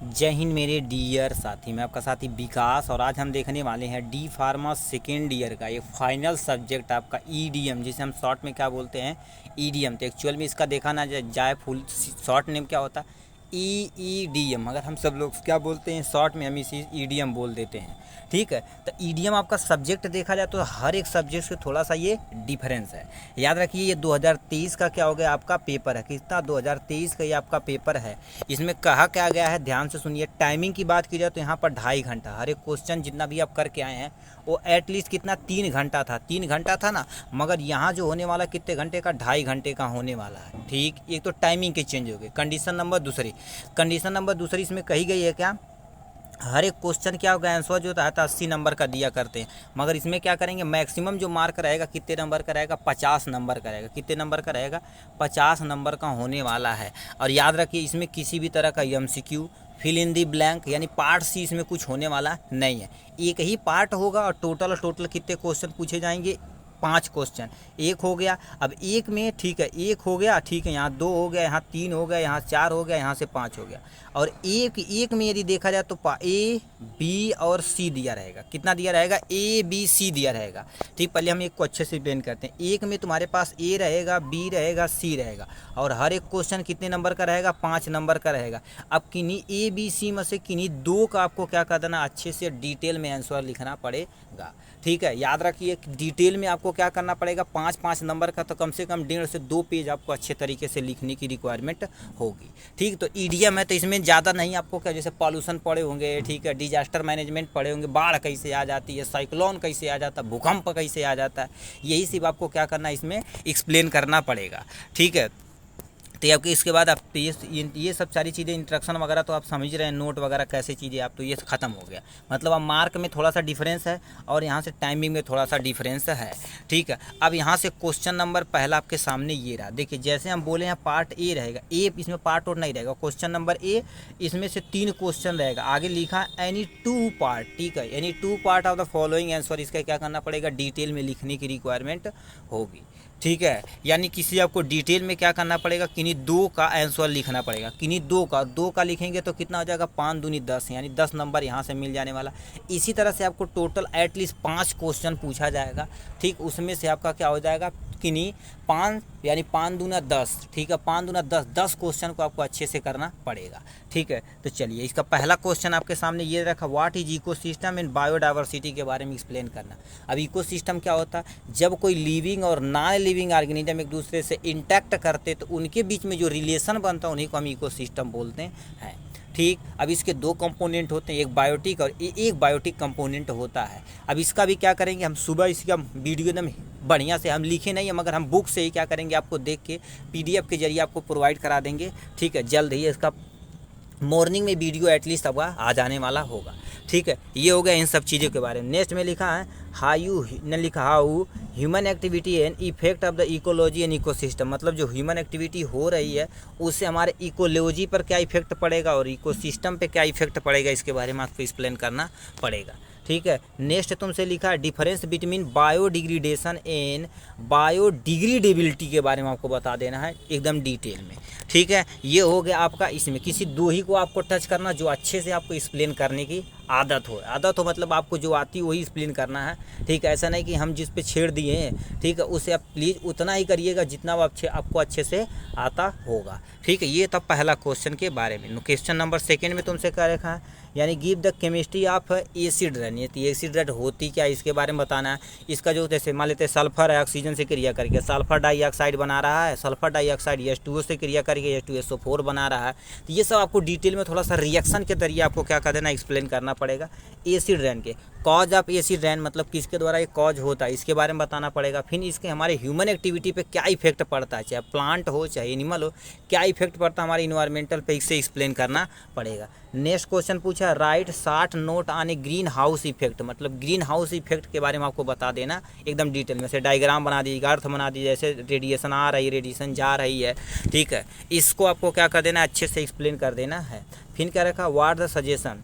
जय हिंद मेरे डियर साथी, मैं आपका साथी विकास। और आज हम देखने वाले हैं डी फार्मा सेकेंड ईयर का ये फाइनल सब्जेक्ट आपका ईडीएम, जिसे हम शॉर्ट में क्या बोलते हैं, ईडीएम। तो एक्चुअल में इसका देखा ना जाए फुल शॉर्ट नेम क्या होता है, ईडीएम। अगर हम सब लोग क्या बोलते हैं शॉर्ट में, हम इसी ईडीएम बोल देते हैं। ठीक है, तो ईडीएम आपका सब्जेक्ट देखा जाए तो हर एक सब्जेक्ट से थोड़ा सा ये डिफरेंस है। याद रखिए ये 2023 का क्या हो गया आपका पेपर है, कितना 2023 का ये आपका पेपर है। इसमें कहा क्या गया है, ध्यान से सुनिए। टाइमिंग की बात की जाए तो यहाँ पर 2.5 घंटा, हर एक क्वेश्चन जितना भी आप करके आए हैं वो एटलीस्ट कितना 3 घंटा था, 3 घंटा था ना, मगर यहाँ जो होने वाला कितने घंटे का, 2.5 घंटे का होने वाला है। ठीक, एक तो टाइमिंग के चेंज हो गए। कंडीशन नंबर दूसरी इसमें कही गई है क्या, हर एक क्वेश्चन क्या होगा, आंसर जो होता है 80 नंबर का दिया करते हैं, मगर इसमें क्या करेंगे, मैक्सिमम जो मार्क रहेगा कितने नंबर का रहेगा, 50 नंबर का रहेगा। कितने नंबर का रहेगा, 50 नंबर का होने वाला है। और याद रखिए इसमें किसी भी तरह का MCQ, fill in the blank यानी पार्ट सी इसमें कुछ होने वाला नहीं है। एक ही पार्ट होगा और टोटल कितने क्वेश्चन पूछे जाएंगे, 5 क्वेश्चन। एक हो गया, अब एक में ठीक है, एक हो गया, ठीक है, यहाँ 2 हो गया, यहाँ 3 हो गया, यहाँ 4 हो गया, यहाँ से 5 हो गया। और एक में यदि देखा जाए तो ए बी और सी दिया रहेगा। कितना दिया रहेगा, ए बी सी दिया रहेगा। ठीक, पहले हम एक को अच्छे से एक्सप्लेन करते हैं। एक में तुम्हारे पास ए रहेगा, बी रहेगा, सी रहेगा, और हर एक क्वेश्चन कितने नंबर का रहेगा, 5 नंबर का रहेगा। अब किन्हीं ए बी सी में से किन्हीं 2 का आपको क्या कर देना, अच्छे से डिटेल में आंसर लिखना पड़ेगा। ठीक है, याद रखिए डिटेल में आपको क्या करना पड़ेगा, 5-5 नंबर का तो कम से कम 1.5 से 2 पेज आपको अच्छे तरीके से लिखने की रिक्वायरमेंट होगी। ठीक, तो ईडीएम है तो इसमें ज़्यादा नहीं आपको क्या, जैसे पॉल्यूशन पढ़े होंगे, ठीक है, डिजास्टर मैनेजमेंट पढ़े होंगे, बाढ़ कैसे आ जाती है, साइक्लोन कैसे आ जाता है, भूकंप कैसे आ जाता है, यही सिर्फ आपको क्या करना है, इसमें एक्सप्लेन करना पड़ेगा। ठीक है, तो आपके इसके बाद आप ये सब सारी चीज़ें इंस्ट्रक्शन वगैरह तो आप समझ रहे हैं, नोट वगैरह कैसे चीज़ें आप, तो ये ख़त्म हो गया। मतलब अब मार्क में थोड़ा सा डिफरेंस है और यहाँ से टाइमिंग में थोड़ा सा डिफरेंस है। ठीक है, अब यहाँ से क्वेश्चन नंबर पहला आपके सामने ये रहा। देखिए जैसे हम बोले हैं पार्ट ए रहेगा, ए इसमें पार्ट और नहीं रहेगा। क्वेश्चन नंबर ए, इसमें से 3 क्वेश्चन रहेगा, आगे लिखा एनी 2 पार्ट। ठीक है, any 2 part of the following answer, इसका क्या करना पड़ेगा, डिटेल में लिखने की रिक्वायरमेंट होगी। ठीक है, यानी किसी आपको डिटेल में क्या करना पड़ेगा, किन्हीं 2 का आंसर लिखना पड़ेगा। किन्हीं 2 का लिखेंगे तो कितना हो जाएगा, 5 दूनी 10, यानी 10 नंबर यहाँ से मिल जाने वाला। इसी तरह से आपको टोटल एटलीस्ट 5 क्वेश्चन पूछा जाएगा। ठीक, उसमें से आपका क्या हो जाएगा, किन्हीं 5 यानी 5 दूना 10। ठीक है, 5 दूना 10, 10 क्वेश्चन को आपको अच्छे से करना पड़ेगा। ठीक है, तो चलिए इसका पहला क्वेश्चन आपके सामने ये रखा, what is ecosystem in biodiversity के बारे में एक्सप्लेन करना। अब इकोसिस्टम क्या होता है, जब कोई लिविंग और नॉन लिविंग ऑर्गेनिज्म एक दूसरे से इंटैक्ट करते तो उनके बीच में जो रिलेशन बनता है उन्हीं को हम इकोसिस्टम बोलते हैं। ठीक, अब इसके 2 कंपोनेंट होते हैं, एक बायोटिक और एक बायोटिक कंपोनेंट होता है। अब इसका भी क्या करेंगे, हम सुबह इसका वीडियो एकदम बढ़िया से हम लिखे नहीं है, मगर हम बुक से ही क्या करेंगे, आपको देख के पीडीएफ के जरिए आपको प्रोवाइड करा देंगे। ठीक है, जल्द ही इसका मॉर्निंग में वीडियो एटलीस्ट आपका आ जाने वाला होगा। ठीक है, ये हो गया इन सब चीज़ों के बारे में। नेक्स्ट में लिखा है how human activity and effect of the ecology and ecosystem. मतलब जो ह्यूमन एक्टिविटी हो रही है उससे हमारे इकोलॉजी पर क्या इफेक्ट पड़ेगा और इकोसिस्टम पे क्या इफेक्ट पड़ेगा, इसके बारे में आपको एक्सप्लेन करना पड़ेगा। ठीक है, नेक्स्ट तुमसे लिखा है difference between biodegradation and biodegradability के बारे में आपको बता देना है एकदम डिटेल में। ठीक है, ये हो गया आपका। इसमें किसी 2 ही को आपको टच करना जो अच्छे से आपको एक्सप्लेन करने की आदत हो मतलब आपको जो आती है वही एक्सप्लेन करना है। ठीक है, ऐसा नहीं कि हम जिस पे छेड़ दिए हैं, ठीक है, उसे आप प्लीज़ उतना ही करिएगा जितना आपको अच्छे से आता होगा। ठीक है, ये था पहला क्वेश्चन के बारे में। क्वेश्चन नंबर 2 में तुमसे क्या रखा है, यानी give the chemistry of acid rain. ये एसिड रेन होती क्या है इसके बारे में बताना है। इसका जो जैसे मान लेते हैं सल्फर है, ऑक्सीजन से क्रिया करके सल्फर डाइऑक्साइड बना रहा है, सल्फर डाइऑक्साइड H2O से क्रिया करके H2SO4 बना रहा है। तो ये सब आपको डिटेल में थोड़ा सा रिएक्शन के जरिए आपको क्या कर देना, एक्सप्लेन करना पड़ेगा। एसिड रेन के कॉज ऑफ एसिड रेन मतलब किसके द्वारा ये कॉज होता है, इसके बारे में बताना पड़ेगा। फिर इसके हमारे ह्यूमन एक्टिविटी पे क्या इफेक्ट पड़ता है, चाहे प्लांट हो चाहे एनिमल हो, क्या इफेक्ट पड़ता है हमारे इन्वायरमेंटल पे, इससे एक्सप्लेन करना पड़ेगा। नेक्स्ट क्वेश्चन पूछा right short note on A green house effect. मतलब ग्रीन हाउस इफेक्ट के बारे में आपको बता देना एकदम डिटेल में, से डायग्राम बना दीजिएगा, अर्थ बना दीजिए, जैसे रेडिएशन आ रही है, रेडिएशन जा रही है। ठीक है, इसको आपको क्या कर देना, अच्छे से एक्सप्लेन कर देना है। फिर क्या रखा, what the suggestion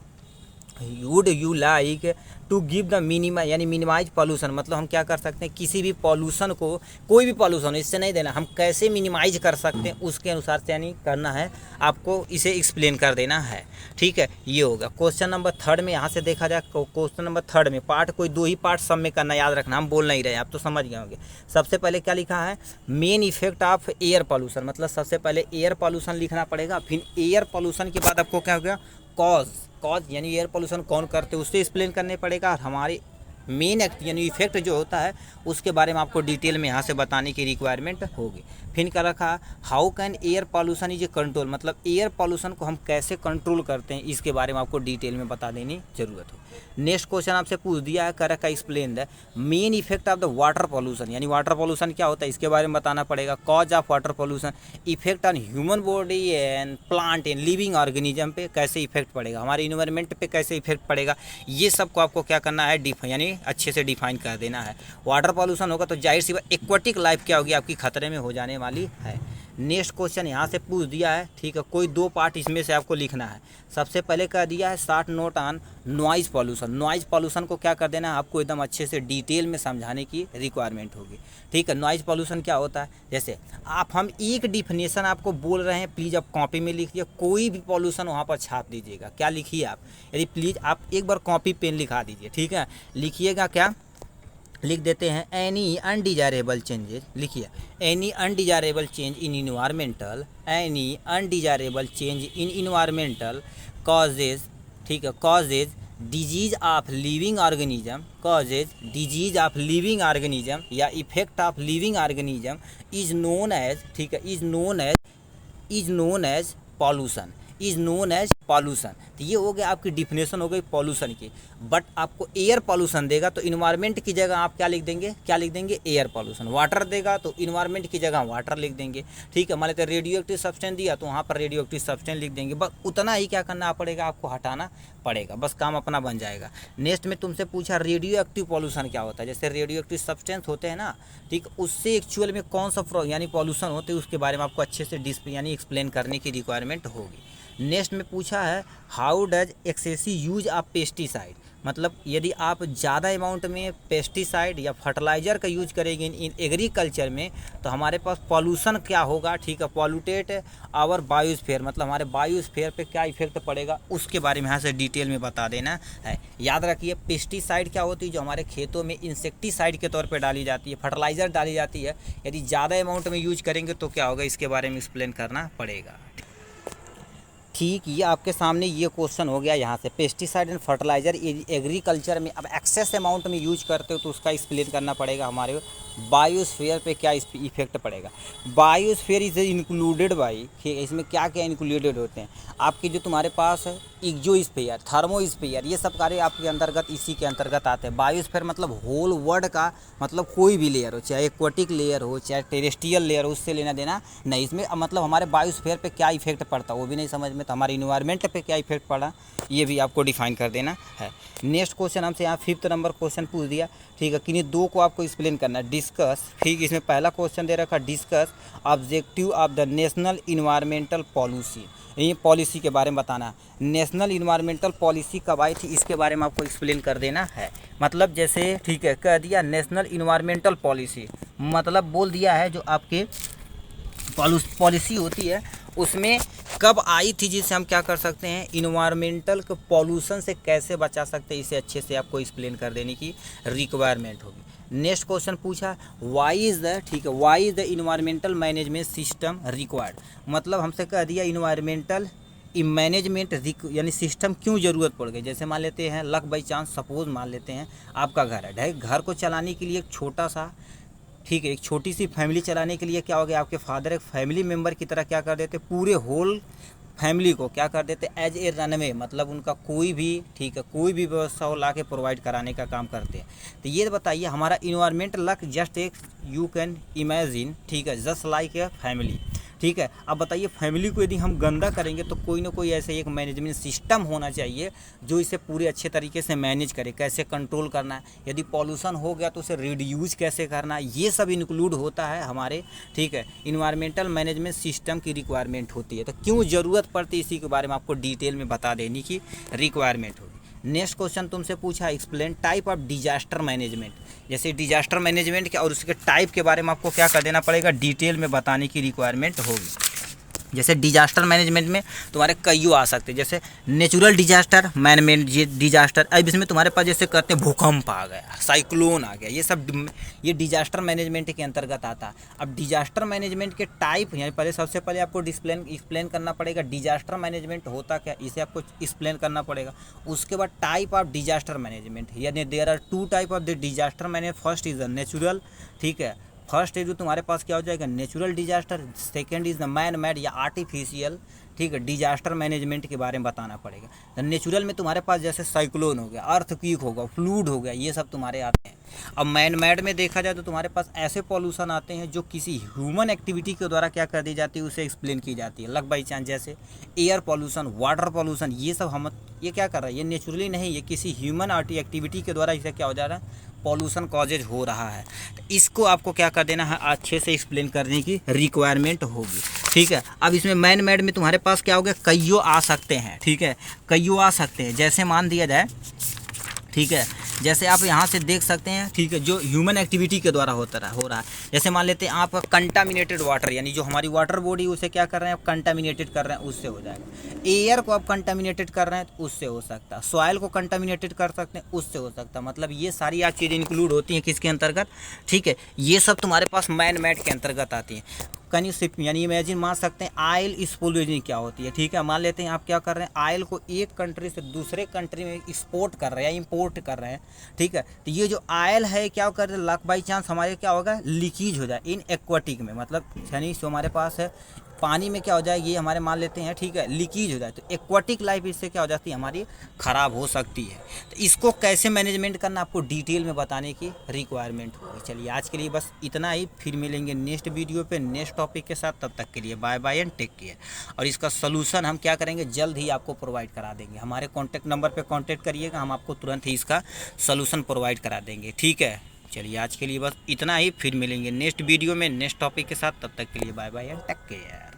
would you like to give the यानी मिनिमाइज पॉल्यूशन, मतलब हम क्या कर सकते हैं किसी भी पॉल्यूशन को, कोई भी पॉल्यूशन इससे नहीं देना, हम कैसे मिनिमाइज कर सकते हैं उसके अनुसार से यानी करना है, आपको इसे एक्सप्लेन कर देना है। ठीक है, ये होगा क्वेश्चन नंबर 3 में। यहाँ से देखा जाए क्वेश्चन नंबर 3 में पार्ट कोई 2 ही पार्ट सब में करना, याद रखना, हम बोल नहीं रहे, आप तो समझ गए होंगे। सबसे पहले क्या लिखा है, main effect of air pollution, मतलब सबसे पहले एयर पॉल्यूशन लिखना पड़ेगा। फिर एयर पॉल्यूशन के बाद आपको क्या हो गया, कॉज यानी एयर पोल्यूशन कौन करते हैं उससे एक्सप्लेन करने पड़ेगा, और हमारे मेन एक्ट यानी इफेक्ट जो होता है उसके बारे में आपको डिटेल में यहाँ से बताने की रिक्वायरमेंट होगी। फिर क्या रखा, how can air pollution is a control, मतलब एयर पॉल्यूशन को हम कैसे कंट्रोल करते हैं इसके बारे में आपको डिटेल में बता देनी जरूरत हो। नेक्स्ट क्वेश्चन आपसे पूछ दिया है, कर रखा explain the main effect of the water pollution, यानी वाटर पॉल्यूशन क्या होता है इसके बारे में बताना पड़ेगा। Cause of water pollution, effect on human body and plant and living organism पे कैसे इफेक्ट पड़ेगा, हमारे इन्वायरमेंट पे कैसे इफेक्ट पड़ेगा, ये सब को आपको क्या करना है, यानी अच्छे से डिफाइन कर देना है। वाटर पॉल्यूशन होगा तो जाहिर सी बात एक्वाटिक लाइफ क्या होगी आपकी खतरे में हो जाने वाली है। नेक्स्ट क्वेश्चन यहाँ से पूछ दिया है, ठीक है, कोई 2 पार्ट इसमें से आपको लिखना है। सबसे पहले कह दिया है short note on noise pollution, noise pollution को क्या कर देना है आपको एकदम अच्छे से डिटेल में समझाने की रिक्वायरमेंट होगी। ठीक है, नॉइज पॉल्यूशन क्या होता है, जैसे हम एक डिफिनेशन आपको बोल रहे हैं, प्लीज़ आप कॉपी में लिखिए, कोई भी पॉल्यूशन वहाँ पर छाप दीजिएगा। क्या लिखिए आप, यदि प्लीज़ आप एक बार कॉपी पेन लिखा दीजिए, ठीक है, लिखिएगा क्या लिख देते हैं, एनी अनडिजायरेबल चेंजेस, लिखिए any undesirable change in environmental, any undesirable change in environmental causes, ठीक है, causes disease of living organism, causes disease of living organism या effect of living organism is known as, ठीक है, is known as pollution, is known as pollution. तो ये हो गया आपकी डिफिनेशन हो गई पॉल्यूशन की। बट आपको एयर पॉल्यूशन देगा तो इन्वायरमेंट की जगह आप क्या लिख देंगे, एयर पॉल्यूशन। वाटर देगा तो इन्वायरमेंट की जगह वाटर लिख देंगे। ठीक है, मान लेते हैं रेडियो एक्टिव सब्सटेंस दिया तो वहाँ पर रेडियो एक्टिव सब्सटेंस लिख देंगे। बस उतना ही क्या करना पड़ेगा, आपको हटाना पड़ेगा, बस काम अपना बन जाएगा। नेक्स्ट में तुमसे पूछा रेडियो एक्टिव पॉल्यूशन क्या होता है, जैसे रेडियो एक्टिव सब्सटेंस होते हैं ना, ठीक, उससे एक्चुअल में कौन सा यानी पॉल्यूशन होते हैं उसके बारे में आपको अच्छे से यानी एक्सप्लेन करने की रिक्वायरमेंट होगी। नेक्स्ट में पूछा है how does excessive use of pesticide, मतलब यदि आप ज़्यादा अमाउंट में पेस्टिसाइड या फर्टिलाइज़र का यूज करेंगे इन एग्रीकल्चर में तो हमारे पास पॉल्यूशन क्या होगा, ठीक है, पॉल्यूटेट आवर बायोस्फीयर, मतलब हमारे बायोस्फीयर पे क्या इफेक्ट पड़ेगा उसके बारे में यहाँ से डिटेल में बता देना है। याद रखिए पेस्टिसाइड क्या होती है, जो हमारे खेतों में इंसेक्टिसाइड के तौर पर डाली जाती है, फर्टिलाइज़र डाली जाती है, यदि ज़्यादा अमाउंट में यूज करेंगे तो क्या होगा इसके बारे में एक्सप्लेन करना पड़ेगा। ठीक, ये आपके सामने ये क्वेश्चन हो गया यहाँ से, पेस्टिसाइड एंड फर्टिलाइज़र एग्रीकल्चर में अब एक्सेस अमाउंट में यूज करते हो तो उसका एक्सप्लेन करना पड़ेगा, हमारे बायोस्फीयर पे क्या इफेक्ट पड़ेगा। बायोस्फीयर इज इंक्लूडेड बाई, इसमें क्या क्या इंक्लूडेड होते हैं आपके, जो तुम्हारे पास इग्जोस्फीयर, थर्मोस्फीयर, ये सब कार्य आपके अंतर्गत इसी के अंतर्गत आते हैं। बायोस्फीयर मतलब होल वर्ल्ड का, मतलब कोई भी लेयर हो, चाहे एक्वाटिक लेयर हो चाहे टेरेस्ट्रियल लेयर हो, उससे लेना देना नहीं। इसमें मतलब हमारे बायोस्फीयर पे क्या इफेक्ट पड़ता है वो भी नहीं समझ में, तो हमारे इन्वायरमेंट पे क्या इफेक्ट पड़ा ये भी आपको डिफाइन कर देना है। नेक्स्ट क्वेश्चन हमसे यहाँ 5th नंबर क्वेश्चन पूछ दिया, ठीक है, किन्हीं 2 को आपको एक्सप्लेन करना है, डिस्कस। फिर इसमें पहला क्वेश्चन दे रखा discuss objective of the national environmental policy, ये पॉलिसी के बारे में बताना। नेशनल इन्वायरमेंटल पॉलिसी कब आई थी इसके बारे में आपको एक्सप्लेन कर देना है। मतलब जैसे, ठीक है, कह दिया नेशनल इन्वायरमेंटल पॉलिसी, मतलब बोल दिया है जो आपके पॉलिसी होती है उसमें कब आई थी, जिससे हम क्या कर सकते हैं इन्वायरमेंटल को पॉल्यूशन से कैसे बचा सकते हैं, इसे अच्छे से आपको एक्सप्लेन कर देने की रिक्वायरमेंट होगी। नेक्स्ट क्वेश्चन पूछा वाई इज़ द, ठीक है, why is the environmental management system required, मतलब हमसे कह दिया इन्वायरमेंटल मैनेजमेंट यानी सिस्टम क्यों ज़रूरत पड़ गई। जैसे मान लेते हैं लक बाई चांस, सपोज मान लेते हैं आपका घर है, घर को चलाने के लिए एक छोटा सा, ठीक है, एक छोटी सी फैमिली चलाने के लिए क्या हो गया, आपके फादर एक फैमिली मेम्बर की तरह क्या कर देते, पूरे होल फैमिली को क्या कर देते एज ए रनवे, मतलब उनका कोई भी, ठीक है, कोई भी व्यवस्था हो ला के प्रोवाइड कराने का काम करते हैं। तो ये बताइए हमारा इन्वायरमेंट लक जस्ट एक यू कैन इमेजिन, ठीक है, जस्ट लाइक ए फैमिली, ठीक है। अब बताइए फैमिली को यदि हम गंदा करेंगे तो कोई ना कोई ऐसे एक मैनेजमेंट सिस्टम होना चाहिए जो इसे पूरे अच्छे तरीके से मैनेज करे, कैसे कंट्रोल करना है, यदि पॉल्यूशन हो गया तो उसे रिड्यूस कैसे करना है, ये सब इंक्लूड होता है हमारे, ठीक है, इन्वायरमेंटल मैनेजमेंट सिस्टम की रिक्वायरमेंट होती है। तो क्यों ज़रूरत पड़ती है इसी के बारे में आपको डिटेल में बता देने की रिक्वायरमेंट होगी। नेक्स्ट क्वेश्चन तुमसे पूछा explain type of disaster management, जैसे डिजास्टर मैनेजमेंट के और उसके टाइप के बारे में आपको क्या कर देना पड़ेगा, डिटेल में बताने की रिक्वायरमेंट होगी। जैसे डिजास्टर मैनेजमेंट में तुम्हारे कईयों आ सकते हैं, जैसे natural disaster, man made disaster. अब इसमें तुम्हारे पास जैसे कहते हैं भूकंप आ गया, साइक्लोन आ गया, ये सब ये डिजास्टर मैनेजमेंट के अंतर्गत आता है। अब डिजास्टर मैनेजमेंट के टाइप यानी पहले सबसे पहले आपको एक्सप्लेन करना पड़ेगा डिजास्टर मैनेजमेंट होता क्या, इसे आपको एक्सप्लेन करना पड़ेगा। उसके बाद टाइप ऑफ डिजास्टर मैनेजमेंट, यानी there are two type of the disaster management. First is the natural, ठीक है, फर्स्ट है जो तुम्हारे पास क्या हो जाएगा natural disaster, second is the man made या आर्टिफिशियल, ठीक है, डिजास्टर मैनेजमेंट के बारे में बताना पड़ेगा। तो नेचुरल में तुम्हारे पास जैसे साइक्लोन हो गया, अर्थक्वेक होगा, फ्लूड हो गया, ये सब तुम्हारे आते हैं। अब मैन मेड में देखा जाए तो तुम्हारे पास ऐसे पॉल्यूशन आते हैं जो किसी ह्यूमन एक्टिविटी के द्वारा क्या कर दी जाती है, उसे एक्सप्लेन की जाती है, लक बाई चांस, जैसे एयर पॉल्यूशन, वाटर पॉल्यूशन, ये सब हम ये क्या कर रहा है, ये नेचुरली नहीं, ये किसी ह्यूमन एक्टिविटी के द्वारा इसे क्या हो जा रहा है, पॉल्यूशन कॉजेज हो रहा है। तो इसको आपको क्या कर देना है, अच्छे से एक्सप्लेन करने की रिक्वायरमेंट होगी, ठीक है। अब इसमें मैन मेड में तुम्हारे पास क्या हो गया, कईयों आ सकते हैं, ठीक है, कईयों आ सकते हैं। जैसे मान दिया जाए, ठीक है, जैसे आप यहाँ से देख सकते हैं, ठीक है, जो ह्यूमन एक्टिविटी के द्वारा हो रहा है। जैसे मान लेते हैं आप कंटामिनेटेड वाटर, यानी जो हमारी वाटर बॉडी उसे क्या कर रहे हैं, आप कंटामिनेटेड कर रहे हैं, उससे हो जाएगा। एयर को आप कंटामिनेटेड कर रहे हैं तो उससे हो सकता है। सॉइल को कंटामिनेटेड कर सकते हैं, उससे हो सकता है। मतलब ये सारी आप चीज़ें इंक्लूड होती हैं किसके अंतर्गत, ठीक है, ये सब तुम्हारे पास मैन मेड के अंतर्गत आती हैं। कैन यू सिप यानी इमेजिन मान सकते हैं आयल स्पोइलिंग क्या होती है, ठीक है। मान लेते हैं आप क्या कर रहे हैं, आयल को एक कंट्री से दूसरे कंट्री में एक्सपोर्ट कर रहे हैं या इंपोर्ट कर रहे हैं, ठीक है। तो ये जो आयल है क्या कर रहे हैं, लक बाई चांस हमारे क्या होगा, लीकेज हो जाए इन एक्वाटिक में, मतलब यानी जो हमारे पास है पानी में क्या हो जाए, ये हमारे मान लेते हैं, ठीक है, लीकेज हो जाए तो एक्वाटिक लाइफ इससे क्या हो जाती है, हमारी ख़राब हो सकती है। तो इसको कैसे मैनेजमेंट करना आपको डिटेल में बताने की रिक्वायरमेंट होगी। चलिए आज के लिए बस इतना ही, फिर मिलेंगे नेक्स्ट वीडियो पे नेक्स्ट टॉपिक के साथ। तब तक के लिए bye bye and take care. और इसका सोल्यूशन हम क्या करेंगे, जल्द ही आपको प्रोवाइड करा देंगे। हमारे कॉन्टैक्ट नंबर पर कॉन्टैक्ट करिएगा, हम आपको तुरंत ही इसका सोल्यूशन प्रोवाइड करा देंगे, ठीक है। चलिए आज के लिए बस इतना ही, फिर मिलेंगे नेक्स्ट वीडियो में नेक्स्ट टॉपिक के साथ। तब तक के लिए bye bye and take care.